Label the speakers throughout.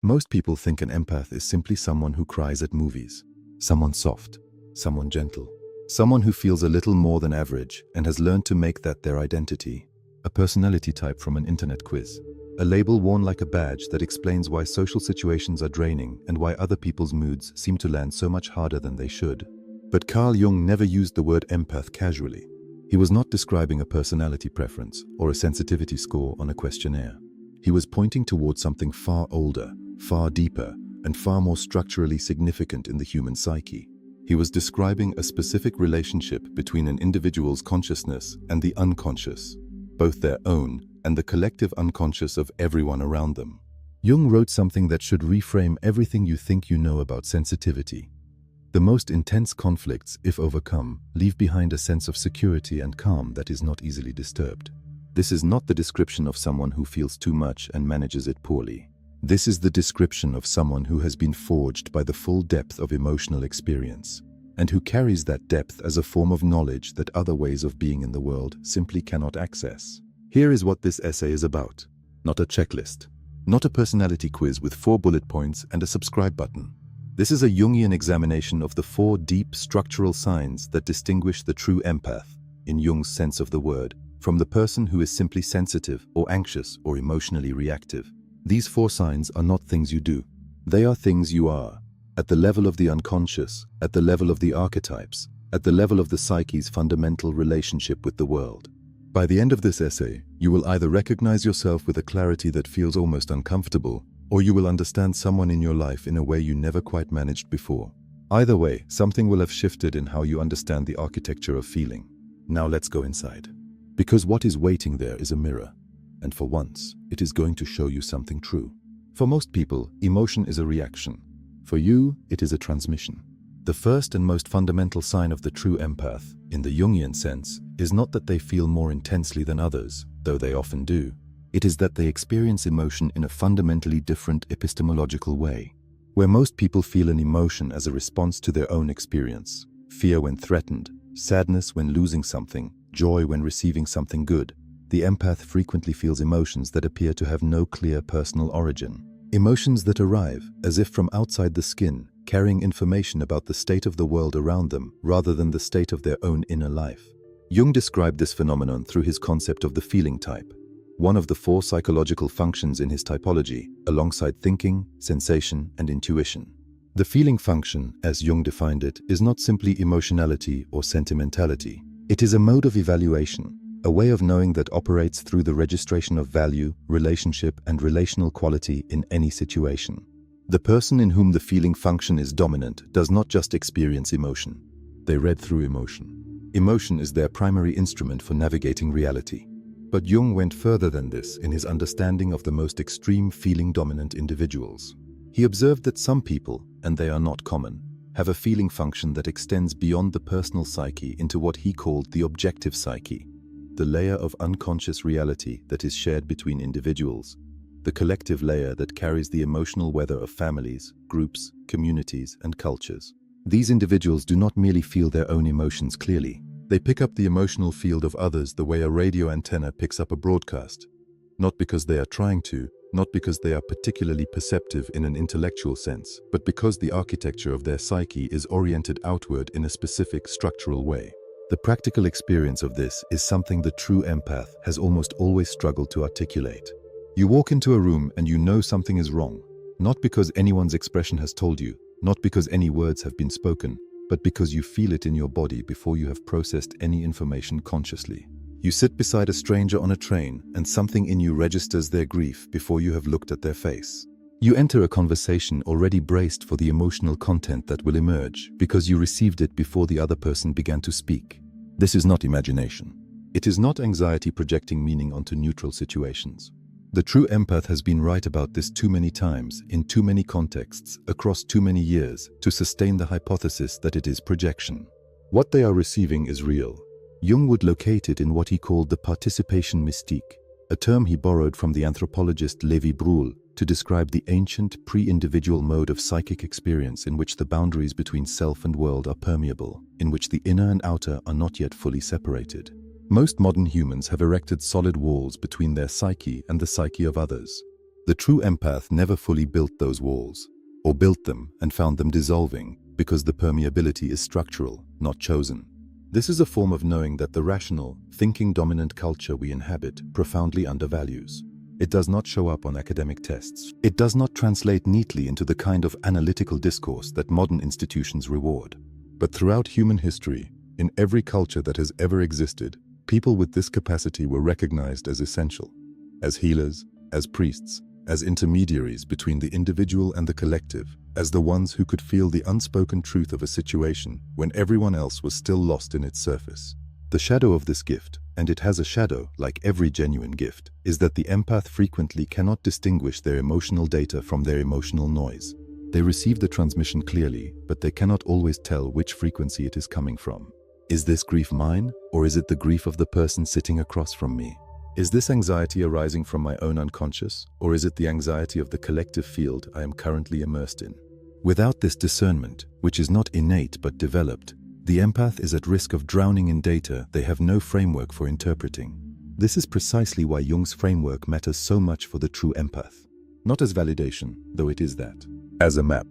Speaker 1: Most people think an empath is simply someone who cries at movies. Someone soft, someone gentle, someone who feels a little more than average and has learned to make that their identity. A personality type from an internet quiz. A label worn like a badge that explains why social situations are draining and why other people's moods seem to land so much harder than they should. But Carl Jung never used the word empath casually. He was not describing a personality preference or a sensitivity score on a questionnaire. He was pointing towards something far older, far deeper, and far more structurally significant in the human psyche. He was describing a specific relationship between an individual's consciousness and the unconscious, both their own and the collective unconscious of everyone around them. Jung wrote something that should reframe everything you think you know about sensitivity. The most intense conflicts, if overcome, leave behind a sense of security and calm that is not easily disturbed. This is not the description of someone who feels too much and manages it poorly. This is the description of someone who has been forged by the full depth of emotional experience, and who carries that depth as a form of knowledge that other ways of being in the world simply cannot access. Here is what this essay is about. Not a checklist. Not a personality quiz with 4 bullet points and a subscribe button. This is a Jungian examination of the 4 deep structural signs that distinguish the true empath, in Jung's sense of the word, from the person who is simply sensitive or anxious or emotionally reactive. These 4 signs are not things you do. They are things you are, at the level of the unconscious, at the level of the archetypes, at the level of the psyche's fundamental relationship with the world. By the end of this essay, you will either recognize yourself with a clarity that feels almost uncomfortable, or you will understand someone in your life in a way you never quite managed before. Either way, something will have shifted in how you understand the architecture of feeling. Now let's go inside. Because what is waiting there is a mirror, and for once, it is going to show you something true. For most people, emotion is a reaction. For you, it is a transmission. The first and most fundamental sign of the true empath, in the Jungian sense, is not that they feel more intensely than others, though they often do. It is that they experience emotion in a fundamentally different epistemological way. Where most people feel an emotion as a response to their own experience, fear when threatened, sadness when losing something, joy when receiving something good, the empath frequently feels emotions that appear to have no clear personal origin. Emotions that arrive, as if from outside the skin, carrying information about the state of the world around them rather than the state of their own inner life. Jung described this phenomenon through his concept of the feeling type, one of the 4 psychological functions in his typology, alongside thinking, sensation, and intuition. The feeling function, as Jung defined it, is not simply emotionality or sentimentality. It is a mode of evaluation, a way of knowing that operates through the registration of value, relationship, and relational quality in any situation. The person in whom the feeling function is dominant does not just experience emotion. They read through emotion. Emotion is their primary instrument for navigating reality. But Jung went further than this in his understanding of the most extreme feeling-dominant individuals. He observed that some people, and they are not common, have a feeling function that extends beyond the personal psyche into what he called the objective psyche, the layer of unconscious reality that is shared between individuals, the collective layer that carries the emotional weather of families, groups, communities, and cultures. These individuals do not merely feel their own emotions clearly. They pick up the emotional field of others the way a radio antenna picks up a broadcast. Not because they are trying to, not because they are particularly perceptive in an intellectual sense, but because the architecture of their psyche is oriented outward in a specific structural way. The practical experience of this is something the true empath has almost always struggled to articulate. You walk into a room and you know something is wrong, not because anyone's expression has told you, not because any words have been spoken, but because you feel it in your body before you have processed any information consciously. You sit beside a stranger on a train and something in you registers their grief before you have looked at their face. You enter a conversation already braced for the emotional content that will emerge because you received it before the other person began to speak. This is not imagination. It is not anxiety projecting meaning onto neutral situations. The true empath has been right about this too many times, in too many contexts, across too many years, to sustain the hypothesis that it is projection. What they are receiving is real. Jung would locate it in what he called the participation mystique, a term he borrowed from the anthropologist Levi Bruhl to describe the ancient, pre-individual mode of psychic experience in which the boundaries between self and world are permeable, in which the inner and outer are not yet fully separated. Most modern humans have erected solid walls between their psyche and the psyche of others. The true empath never fully built those walls, or built them and found them dissolving, because the permeability is structural, not chosen. This is a form of knowing that the rational, thinking dominant culture we inhabit profoundly undervalues. It does not show up on academic tests. It does not translate neatly into the kind of analytical discourse that modern institutions reward. But throughout human history, in every culture that has ever existed, people with this capacity were recognized as essential, as healers, as priests, as intermediaries between the individual and the collective, as the ones who could feel the unspoken truth of a situation when everyone else was still lost in its surface. The shadow of this gift, and it has a shadow like every genuine gift, is that the empath frequently cannot distinguish their emotional data from their emotional noise. They receive the transmission clearly, but they cannot always tell which frequency it is coming from. Is this grief mine, or is it the grief of the person sitting across from me? Is this anxiety arising from my own unconscious, or is it the anxiety of the collective field I am currently immersed in? Without this discernment, which is not innate but developed, the empath is at risk of drowning in data they have no framework for interpreting. This is precisely why Jung's framework matters so much for the true empath. Not as validation, though it is that. As a map.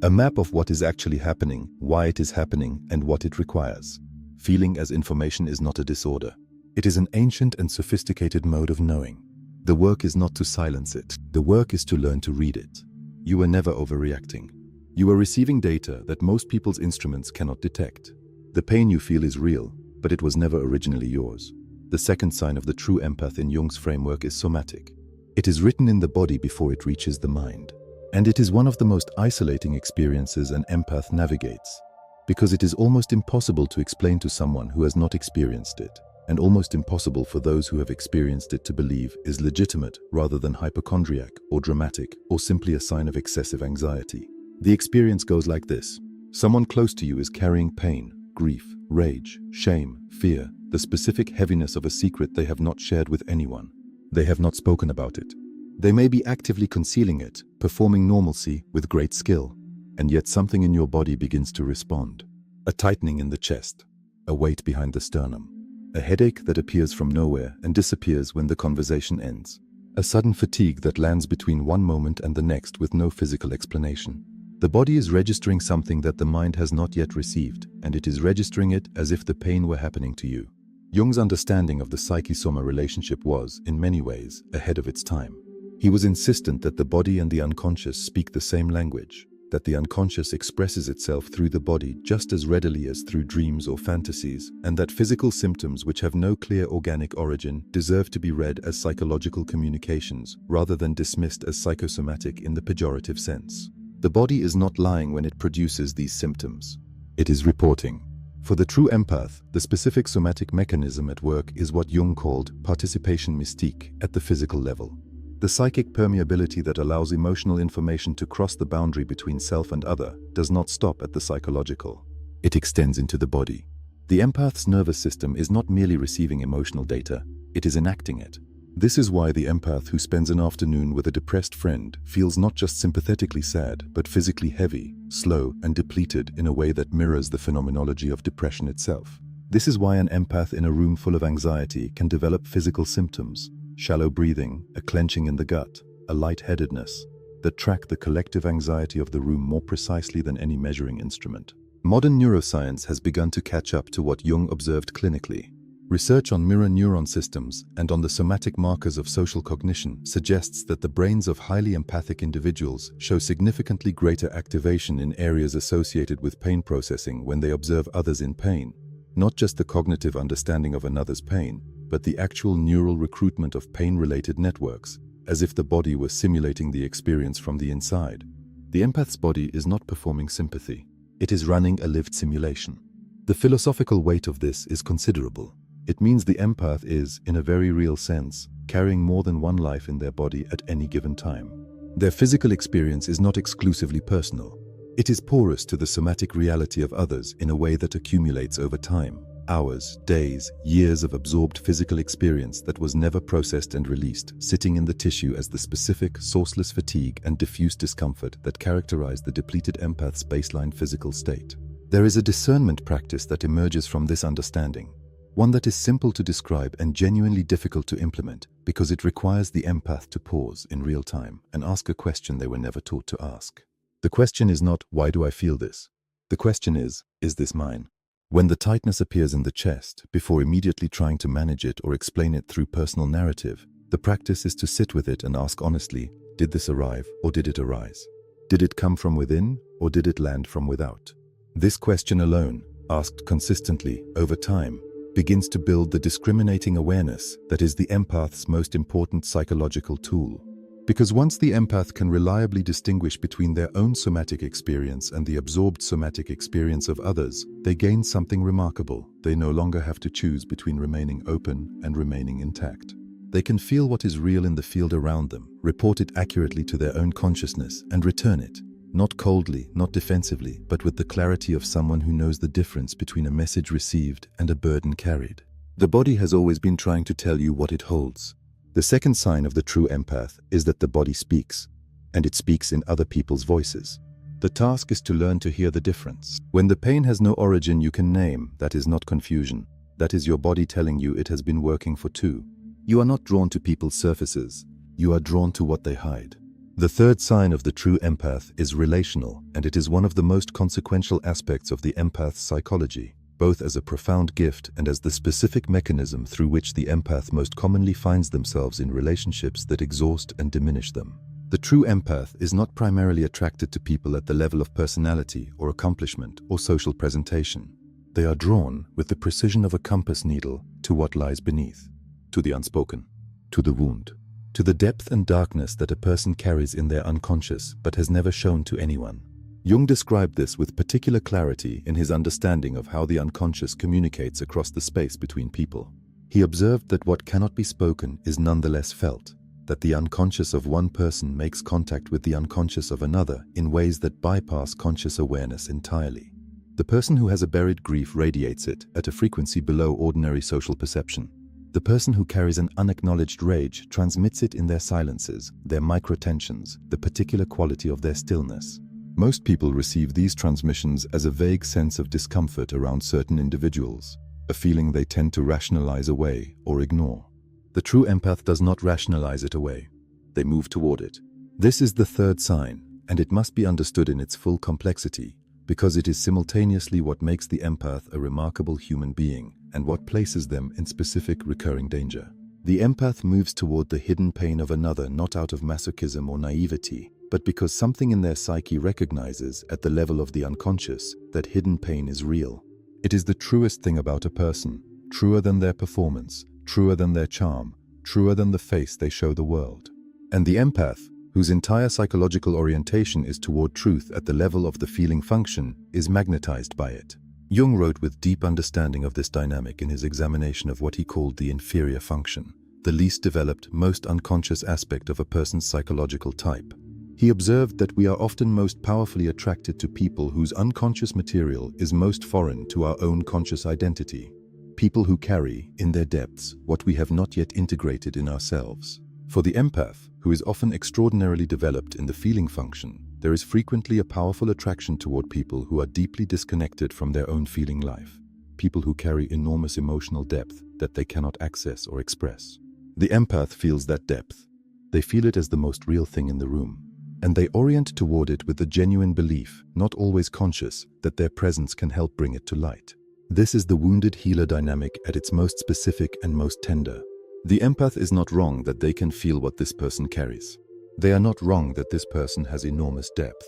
Speaker 1: A map of what is actually happening, why it is happening, and what it requires. Feeling as information is not a disorder. It is an ancient and sophisticated mode of knowing. The work is not to silence it. The work is to learn to read it. You are never overreacting. You are receiving data that most people's instruments cannot detect. The pain you feel is real, but it was never originally yours. The second sign of the true empath in Jung's framework is somatic. It is written in the body before it reaches the mind. And it is one of the most isolating experiences an empath navigates, because it is almost impossible to explain to someone who has not experienced it, and almost impossible for those who have experienced it to believe is legitimate rather than hypochondriac or dramatic or simply a sign of excessive anxiety. The experience goes like this. Someone close to you is carrying pain, grief, rage, shame, fear, the specific heaviness of a secret they have not shared with anyone. They have not spoken about it. They may be actively concealing it, performing normalcy with great skill, and yet something in your body begins to respond. A tightening in the chest, a weight behind the sternum, a headache that appears from nowhere and disappears when the conversation ends, a sudden fatigue that lands between one moment and the next with no physical explanation. The body is registering something that the mind has not yet received, and it is registering it as if the pain were happening to you. Jung's understanding of the psyche-soma relationship was, in many ways, ahead of its time. He was insistent that the body and the unconscious speak the same language, that the unconscious expresses itself through the body just as readily as through dreams or fantasies, and that physical symptoms which have no clear organic origin deserve to be read as psychological communications rather than dismissed as psychosomatic in the pejorative sense. The body is not lying when it produces these symptoms. It is reporting. For the true empath, the specific somatic mechanism at work is what Jung called participation mystique at the physical level. The psychic permeability that allows emotional information to cross the boundary between self and other does not stop at the psychological. It extends into the body. The empath's nervous system is not merely receiving emotional data, it is enacting it. This is why the empath who spends an afternoon with a depressed friend feels not just sympathetically sad, but physically heavy, slow, and depleted in a way that mirrors the phenomenology of depression itself. This is why an empath in a room full of anxiety can develop physical symptoms, shallow breathing, a clenching in the gut, a lightheadedness, that track the collective anxiety of the room more precisely than any measuring instrument. Modern neuroscience has begun to catch up to what Jung observed clinically. Research on mirror neuron systems and on the somatic markers of social cognition suggests that the brains of highly empathic individuals show significantly greater activation in areas associated with pain processing when they observe others in pain, not just the cognitive understanding of another's pain, but the actual neural recruitment of pain-related networks, as if the body were simulating the experience from the inside. The empath's body is not performing sympathy. It is running a lived simulation. The philosophical weight of this is considerable. It means the empath is, in a very real sense, carrying more than one life in their body at any given time. Their physical experience is not exclusively personal. It is porous to the somatic reality of others in a way that accumulates over time. Hours, days, years of absorbed physical experience that was never processed and released, sitting in the tissue as the specific, sourceless fatigue and diffuse discomfort that characterize the depleted empath's baseline physical state. There is a discernment practice that emerges from this understanding. One that is simple to describe and genuinely difficult to implement because it requires the empath to pause in real time and ask a question they were never taught to ask. The question is not, why do I feel this? The question is this mine? When the tightness appears in the chest, before immediately trying to manage it or explain it through personal narrative, the practice is to sit with it and ask honestly, did this arrive or did it arise? Did it come from within or did it land from without? This question alone, asked consistently over time, begins to build the discriminating awareness that is the empath's most important psychological tool. Because once the empath can reliably distinguish between their own somatic experience and the absorbed somatic experience of others, they gain something remarkable. They no longer have to choose between remaining open and remaining intact. They can feel what is real in the field around them, report it accurately to their own consciousness, and return it. Not coldly, not defensively, but with the clarity of someone who knows the difference between a message received and a burden carried. The body has always been trying to tell you what it holds. The second sign of the true empath is that the body speaks, and it speaks in other people's voices. The task is to learn to hear the difference. When the pain has no origin you can name, that is not confusion. That is your body telling you it has been working for two. You are not drawn to people's surfaces. You are drawn to what they hide. The third sign of the true empath is relational, and it is one of the most consequential aspects of the empath's psychology, both as a profound gift and as the specific mechanism through which the empath most commonly finds themselves in relationships that exhaust and diminish them. The true empath is not primarily attracted to people at the level of personality or accomplishment or social presentation. They are drawn with the precision of a compass needle to what lies beneath, to the unspoken, to the wound, to the depth and darkness that a person carries in their unconscious but has never shown to anyone. Jung described this with particular clarity in his understanding of how the unconscious communicates across the space between people. He observed that what cannot be spoken is nonetheless felt, that the unconscious of one person makes contact with the unconscious of another in ways that bypass conscious awareness entirely. The person who has a buried grief radiates it at a frequency below ordinary social perception. The person who carries an unacknowledged rage transmits it in their silences, their microtensions, the particular quality of their stillness. Most people receive these transmissions as a vague sense of discomfort around certain individuals, a feeling they tend to rationalize away or ignore. The true empath does not rationalize it away. They move toward it. This is the third sign, and it must be understood in its full complexity, because it is simultaneously what makes the empath a remarkable human being and what places them in specific recurring danger. The empath moves toward the hidden pain of another not out of masochism or naivety, but because something in their psyche recognizes at the level of the unconscious that hidden pain is real. It is the truest thing about a person, truer than their performance, truer than their charm, truer than the face they show the world. And the empath, whose entire psychological orientation is toward truth at the level of the feeling function, is magnetized by it. Jung wrote with deep understanding of this dynamic in his examination of what he called the inferior function, the least developed, most unconscious aspect of a person's psychological type. He observed that we are often most powerfully attracted to people whose unconscious material is most foreign to our own conscious identity. People who carry, in their depths, what we have not yet integrated in ourselves. For the empath, who is often extraordinarily developed in the feeling function, there is frequently a powerful attraction toward people who are deeply disconnected from their own feeling life. People who carry enormous emotional depth that they cannot access or express. The empath feels that depth. They feel it as the most real thing in the room. And they orient toward it with the genuine belief, not always conscious, that their presence can help bring it to light. This is the wounded healer dynamic at its most specific and most tender. The empath is not wrong that they can feel what this person carries. They are not wrong that this person has enormous depth.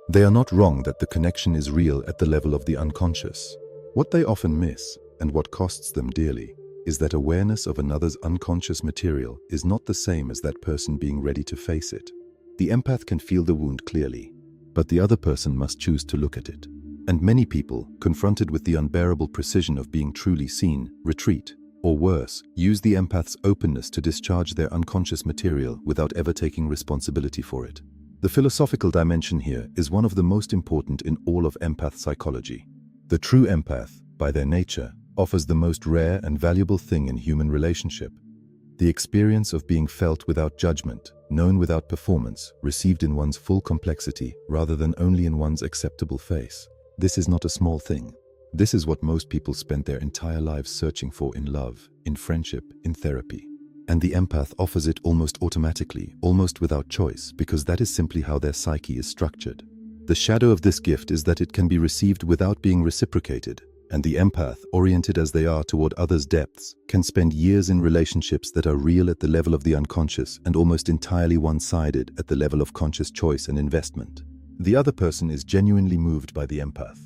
Speaker 1: They are not wrong that the connection is real at the level of the unconscious. What they often miss, and what costs them dearly, is that awareness of another's unconscious material is not the same as that person being ready to face it. The empath can feel the wound clearly, but the other person must choose to look at it. And many people, confronted with the unbearable precision of being truly seen, retreat, or worse, use the empath's openness to discharge their unconscious material without ever taking responsibility for it. The philosophical dimension here is one of the most important in all of empath psychology. The true empath, by their nature, offers the most rare and valuable thing in human relationship: the experience of being felt without judgment, known without performance, received in one's full complexity rather than only in one's acceptable face. This is not a small thing. This is what most people spend their entire lives searching for in love, in friendship, in therapy. And the empath offers it almost automatically, almost without choice, because that is simply how their psyche is structured. The shadow of this gift is that it can be received without being reciprocated, and the empath, oriented as they are toward others' depths, can spend years in relationships that are real at the level of the unconscious and almost entirely one-sided at the level of conscious choice and investment. The other person is genuinely moved by the empath.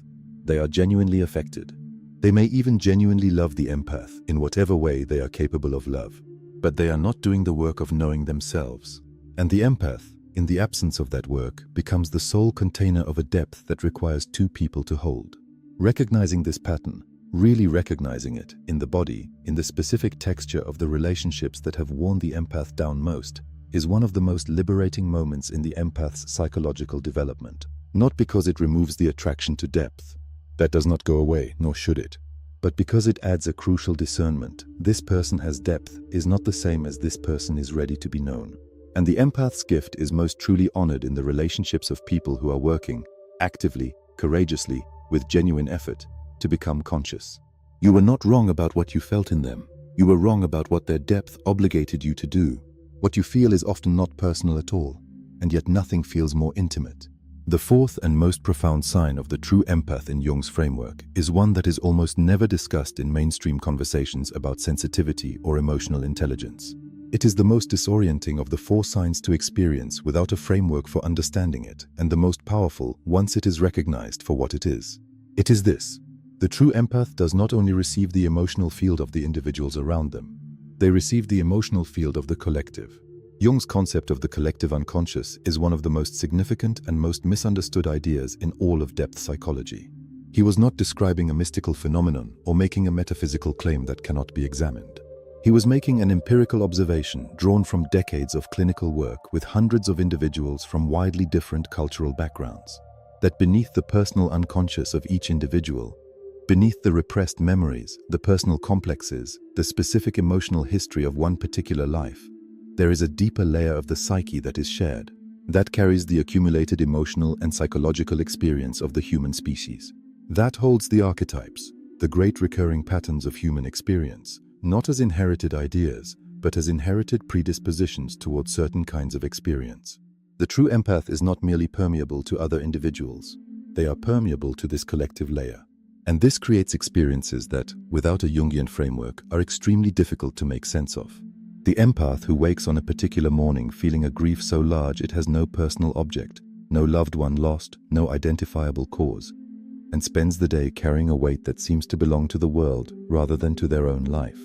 Speaker 1: They are genuinely affected. They may even genuinely love the empath in whatever way they are capable of love. But they are not doing the work of knowing themselves. And the empath, in the absence of that work, becomes the sole container of a depth that requires two people to hold. Recognizing this pattern, really recognizing it, in the body, in the specific texture of the relationships that have worn the empath down most, is one of the most liberating moments in the empath's psychological development. Not because it removes the attraction to depth. That does not go away, nor should it. But because it adds a crucial discernment. This person has depth is not the same as this person is ready to be known. And the empath's gift is most truly honored in the relationships of people who are working, actively, courageously, with genuine effort, to become conscious. You were not wrong about what you felt in them. You were wrong about what their depth obligated you to do. What you feel is often not personal at all, and yet nothing feels more intimate. The fourth and most profound sign of the true empath in Jung's framework is one that is almost never discussed in mainstream conversations about sensitivity or emotional intelligence. It is the most disorienting of the four signs to experience without a framework for understanding it, and the most powerful once it is recognized for what it is. It is this: the true empath does not only receive the emotional field of the individuals around them, they receive the emotional field of the collective. Jung's concept of the collective unconscious is one of the most significant and most misunderstood ideas in all of depth psychology. He was not describing a mystical phenomenon or making a metaphysical claim that cannot be examined. He was making an empirical observation drawn from decades of clinical work with hundreds of individuals from widely different cultural backgrounds. That beneath the personal unconscious of each individual, beneath the repressed memories, the personal complexes, the specific emotional history of one particular life, there is a deeper layer of the psyche that is shared, that carries the accumulated emotional and psychological experience of the human species. That holds the archetypes, the great recurring patterns of human experience, not as inherited ideas, but as inherited predispositions towards certain kinds of experience. The true empath is not merely permeable to other individuals, they are permeable to this collective layer. And this creates experiences that, without a Jungian framework, are extremely difficult to make sense of. The empath who wakes on a particular morning feeling a grief so large it has no personal object, no loved one lost, no identifiable cause, and spends the day carrying a weight that seems to belong to the world rather than to their own life.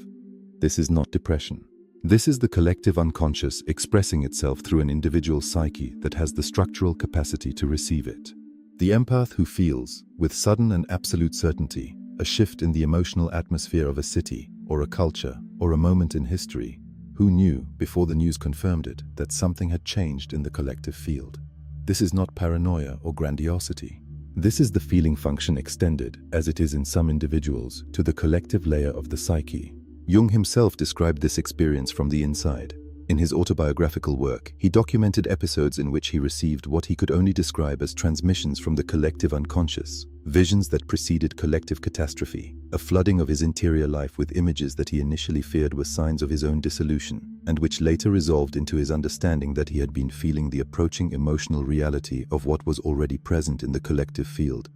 Speaker 1: This is not depression. This is the collective unconscious expressing itself through an individual psyche that has the structural capacity to receive it. The empath who feels, with sudden and absolute certainty, a shift in the emotional atmosphere of a city, or a culture, or a moment in history, who knew, before the news confirmed it, that something had changed in the collective field. This is not paranoia or grandiosity. This is the feeling function extended, as it is in some individuals, to the collective layer of the psyche. Jung himself described this experience from the inside. In his autobiographical work, he documented episodes in which he received what he could only describe as transmissions from the collective unconscious, visions that preceded collective catastrophe, a flooding of his interior life with images that he initially feared were signs of his own dissolution, and which later resolved into his understanding that he had been feeling the approaching emotional reality of what was already present in the collective field,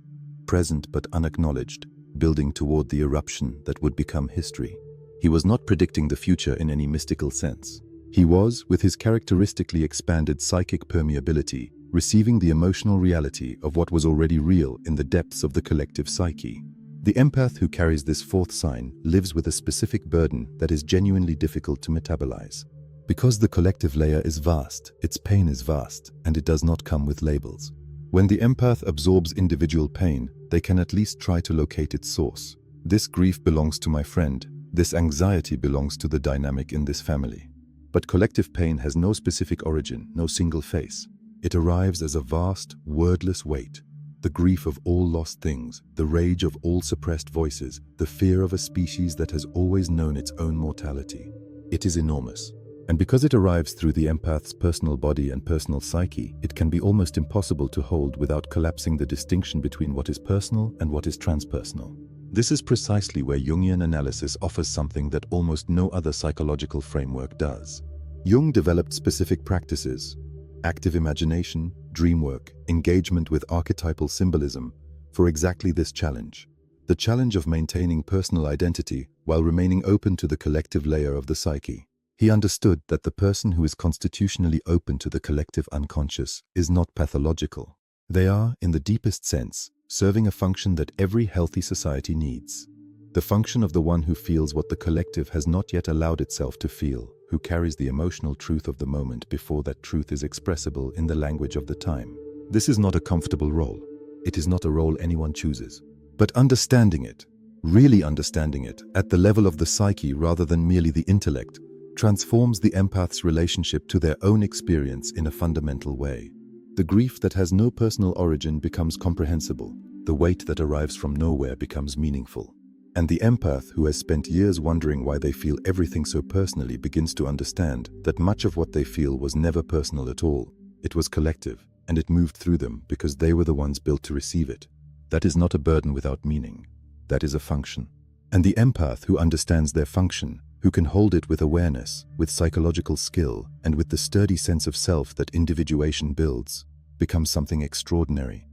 Speaker 1: present but unacknowledged, building toward the eruption that would become history. He was not predicting the future in any mystical sense. He was, with his characteristically expanded psychic permeability, receiving the emotional reality of what was already real in the depths of the collective psyche. The empath who carries this fourth sign lives with a specific burden that is genuinely difficult to metabolize. Because the collective layer is vast, its pain is vast, and it does not come with labels. When the empath absorbs individual pain, they can at least try to locate its source. This grief belongs to my friend. This anxiety belongs to the dynamic in this family. But collective pain has no specific origin, no single face. It arrives as a vast, wordless weight. The grief of all lost things, the rage of all suppressed voices, the fear of a species that has always known its own mortality. It is enormous. And because it arrives through the empath's personal body and personal psyche, it can be almost impossible to hold without collapsing the distinction between what is personal and what is transpersonal. This is precisely where Jungian analysis offers something that almost no other psychological framework does. Jung developed specific practices: active imagination, dream work, engagement with archetypal symbolism, for exactly this challenge. The challenge of maintaining personal identity while remaining open to the collective layer of the psyche. He understood that the person who is constitutionally open to the collective unconscious is not pathological. They are, in the deepest sense, serving a function that every healthy society needs. The function of the one who feels what the collective has not yet allowed itself to feel, who carries the emotional truth of the moment before that truth is expressible in the language of the time. This is not a comfortable role. It is not a role anyone chooses. But understanding it, really understanding it, at the level of the psyche rather than merely the intellect, transforms the empath's relationship to their own experience in a fundamental way. The grief that has no personal origin becomes comprehensible. The weight that arrives from nowhere becomes meaningful. And the empath who has spent years wondering why they feel everything so personally begins to understand that much of what they feel was never personal at all. It was collective, and it moved through them because they were the ones built to receive it. That is not a burden without meaning. That is a function. And the empath who understands their function, who can hold it with awareness, with psychological skill, and with the sturdy sense of self that individuation builds, becomes something extraordinary.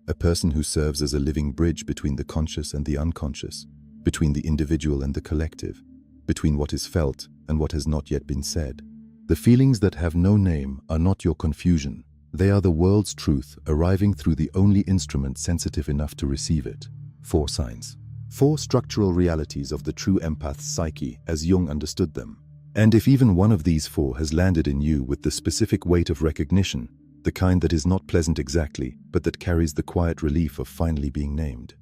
Speaker 1: A person who serves as a living bridge between the conscious and the unconscious, between the individual and the collective, between what is felt and what has not yet been said. The feelings that have no name are not your confusion. They are the world's truth arriving through the only instrument sensitive enough to receive it. 4 signs. 4 structural realities of the true empath's psyche as Jung understood them. And if even one of these 4 has landed in you with the specific weight of recognition, the kind that is not pleasant exactly, but that carries the quiet relief of finally being named,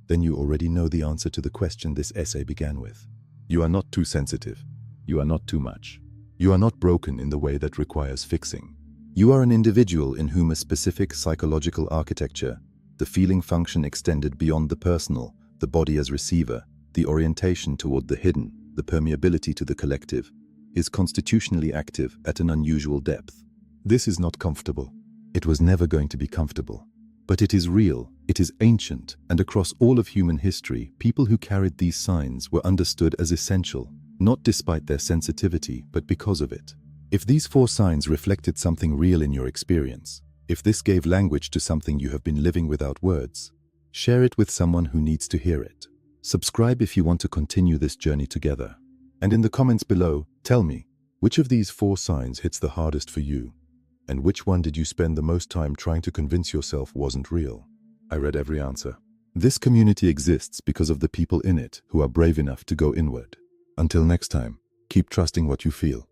Speaker 1: then you already know the answer to the question this essay began with. You are not too sensitive. You are not too much. You are not broken in the way that requires fixing. You are an individual in whom a specific psychological architecture, the feeling function extended beyond the personal, the body as receiver, the orientation toward the hidden, the permeability to the collective, is constitutionally active at an unusual depth. This is not comfortable. It was never going to be comfortable. But it is real, it is ancient, and across all of human history, people who carried these signs were understood as essential, not despite their sensitivity, but because of it. If these 4 signs reflected something real in your experience, if this gave language to something you have been living without words, share it with someone who needs to hear it. Subscribe if you want to continue this journey together. And in the comments below, tell me, which of these 4 signs hits the hardest for you? And which one did you spend the most time trying to convince yourself wasn't real? I read every answer. This community exists because of the people in it who are brave enough to go inward. Until next time, keep trusting what you feel.